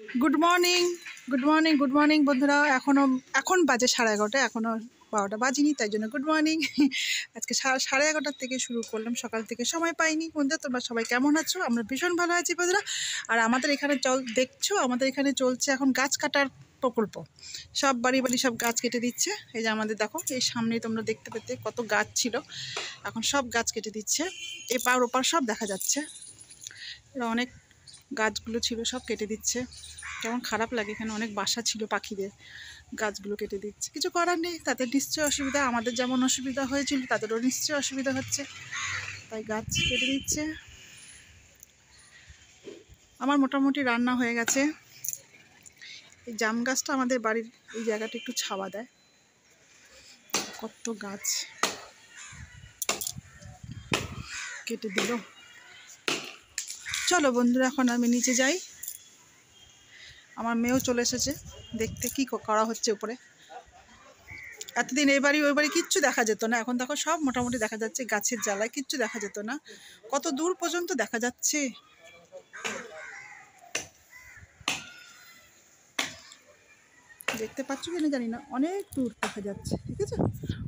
Good morning good morning বন্ধুরা। এখন বাজে 11:30, এখনও 12টা বাজিনি, তাই জন্য গুড মর্নিং। আজকে 11:30 থেকে শুরু করলাম, সকাল থেকে সময় পাইনি। বন্ধুরা তোমরা সবাই কেমন আছো? আমরা ভীষণ ভালো আছি বন্ধুরা। আর আমাদের এখানে দেখছো, আমাদের এখানে চলছে এখন গাছ কাটার প্রকল্প। সব বাড়ি সব গাছ কেটে দিচ্ছে। এই যে আমাদের দেখো, এই সামনে তোমরা দেখতে পেতে কত গাছ ছিল, এখন সব গাছ কেটে দিচ্ছে। এপার ওপার সব দেখা যাচ্ছে, এরা অনেক গাছগুলো ছিল সব কেটে দিচ্ছে। কেমন খারাপ লাগে, এখানে অনেক বাসা ছিল পাখিদের, গাছগুলো কেটে দিচ্ছে। কিছু করার নেই, তাদের নিশ্চয়ই অসুবিধা, আমাদের যেমন অসুবিধা হয়েছিল তাদেরও নিশ্চয়ই অসুবিধা হচ্ছে, তাই গাছ কেটে দিচ্ছে। আমার মোটামুটি রান্না হয়ে গেছে। এই জাম গাছটা আমাদের বাড়ির এই জায়গাটা একটু ছাওয়া দেয়, কত গাছ কেটে দিল। চলো বন্ধুরা, এখন আমি নিচে যাই। আমার মেয়েও চলে এসেছে দেখতে কি করা হচ্ছে উপরে। এতদিন এই বাড়ি ওই বাড়ি কিচ্ছু দেখা যেত না, এখন দেখো সব মোটামুটি দেখা যাচ্ছে। গাছের জ্বালায় কিচ্ছু দেখা যেত না, কত দূর পর্যন্ত দেখা যাচ্ছে। দেখতে পাচ্ছ কিনা জানি না, অনেক দূর দেখা যাচ্ছে। ঠিক আছে,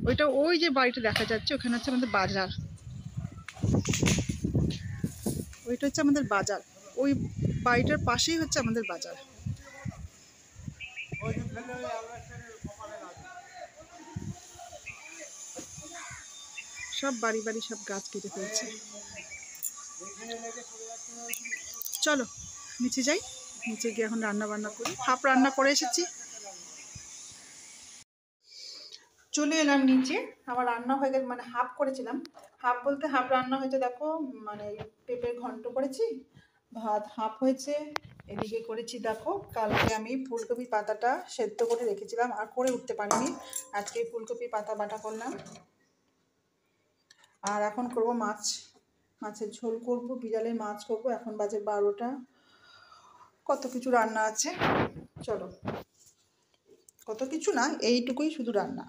ওইটা ওই যে বাড়িটা দেখা যাচ্ছে, ওখানে হচ্ছে আমাদের বাজার। ওইটা হচ্ছে আমাদের বাজার, ওই বাড়িটার পাশেই হচ্ছে আমাদের বাজার। সব বাড়ি সব গাছ কেটে ফেলছে। চলো নিচে যাই, নিচে গিয়ে এখন রান্না বান্না করি। হাফ রান্না করে এসেছি, চলে এলাম নিচে। আমার রান্না হয়ে গেছে, মানে হাফ করেছিলাম, হাফ বলতে হাফ রান্না হয়েছে। দেখো মানে পেঁপের ঘন্ট করেছি, ভাত হাফ হয়েছে। এদিকে করেছি দেখো, কালকে আমি ফুলকপি পাতাটা সেদ্ধ করে রেখেছিলাম, আর করে উঠতে পারিনি। আজকে ফুলকপি পাতা বাটা করলাম। আর এখন করব মাছের ঝোল করব, বিড়ালের মাছ করব। এখন বাজে 12টা, কত কিছু রান্না আছে। চলো, কত কিছু না, এইটুকুই শুধু রান্না।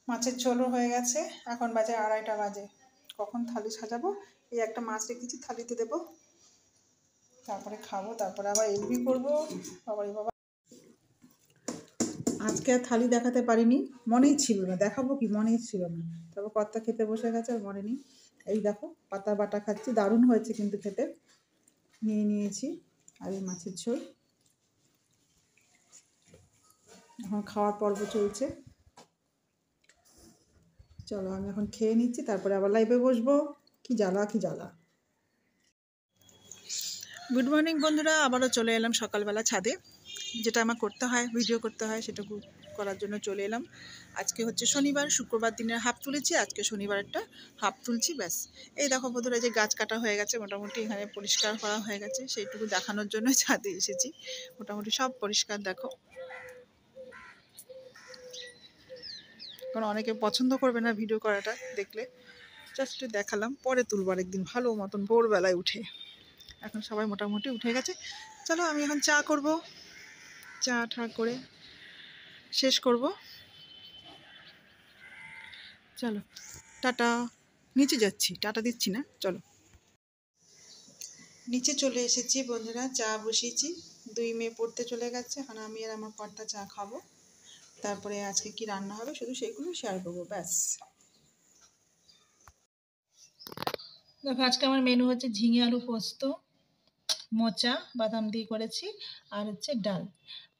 মাছের ঝোলও হয়ে গেছে, এখন বাজে 2:30 বাজে। কখন থালি সাজাবো, এই একটা মাছ রেখেছি, থালিতে দেবো, তারপরে খাবো, তারপরে আবার এলবি করবো। বাবা আজকে আর থালি দেখাতে পারিনি, মনেই ছিল না, দেখাবো কি মনেই ছিল না। তারপর কর্তা খেতে বসে গেছে, আর মনে নেই। এই দেখো পাতা বাটা খাচ্ছি, দারুণ হয়েছে কিন্তু খেতে। নিয়েছি, আর এই মাছের ঝোল। এখন খাওয়ার পর্ব চলছে। চলো আমি এখন খেয়ে নিচ্ছি, তারপরে আবার লাইভে বসবো। কি জ্বালা। গুড মর্নিং বন্ধুরা, আবারও চলে এলাম সকালবেলা ছাদে। যেটা আমার করতে হয়, ভিডিও করতে হয়, সেটুকু করার জন্য চলে এলাম। আজকে হচ্ছে শনিবার, শুক্রবার দিনের হাফ তুলেছি, আজকে শনিবারটা হাফ তুলছি, ব্যাস। এই দেখো বন্ধুরা, যে গাছ কাটা হয়ে গেছে, মোটামুটি এখানে পরিষ্কার করা হয়ে গেছে, সেইটুকু দেখানোর জন্য ছাদে এসেছি। মোটামুটি সব পরিষ্কার দেখো। কারণ অনেকে পছন্দ করবে না ভিডিও করাটা দেখলে, জাস্ট দেখালাম, পরে তুলবো একদিন ভালো মতন ভোরবেলায় উঠে। এখন সবাই মোটামুটি উঠে গেছে। চলো আমি এখন চা করব, চা করে শেষ করব। চলো টাটা। নিচে যাচ্ছি, টাটা দিচ্ছি না, চলো। নিচে চলে এসেছি বন্ধুরা, চা বসিয়েছি। 2 মেয়ে পড়তে চলে গেছে, এখন আমি আর আমার কর্তা চা খাবো। তারপরে আজকে কি রান্না হবে শুধু সেগুলো শেয়ার করবো, ব্যাস। দেখো আজকে আমার মেনু হচ্ছে ঝিঙে আলু পোস্ত, মোচা বাদাম দিয়ে করেছি, আর হচ্ছে ডাল।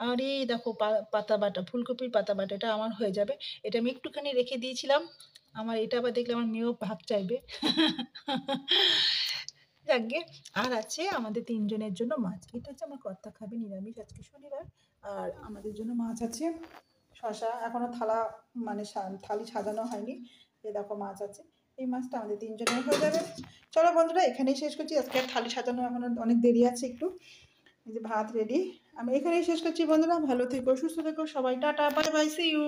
আর এই দেখো পাতা বাটা, ফুলকপির পাতা বাটা, এটা আমার হয়ে যাবে। এটা আমি একটুখানি রেখে দিয়েছিলাম, আমার এটা আবার দেখলে আমার মেয়েও ভাত চাইবে। যাকগে। আর আছে আমাদের 3 জনের জন্য মাছ। এটা হচ্ছে আমার কর্তা খাবে নিরামিষ, আজকে শনিবার। আর আমাদের জন্য মাছ আছে, শশা, এখনো থালি সাজানো হয়নি। এই দেখো মাছ আছে, এই মাছটা আমাদের 3 জনের হয়ে যাবে। চলো বন্ধুরা, এখানেই শেষ করছি। আজকে আর থালি সাজানো এখনো অনেক দেরি আছে একটু। এই যে ভাত রেডি, আমি এখানেই শেষ করছি বন্ধুরা। ভালো থেকো, সুস্থ থেকো সবাই, টাটা, বাই বাই, সি ইউ।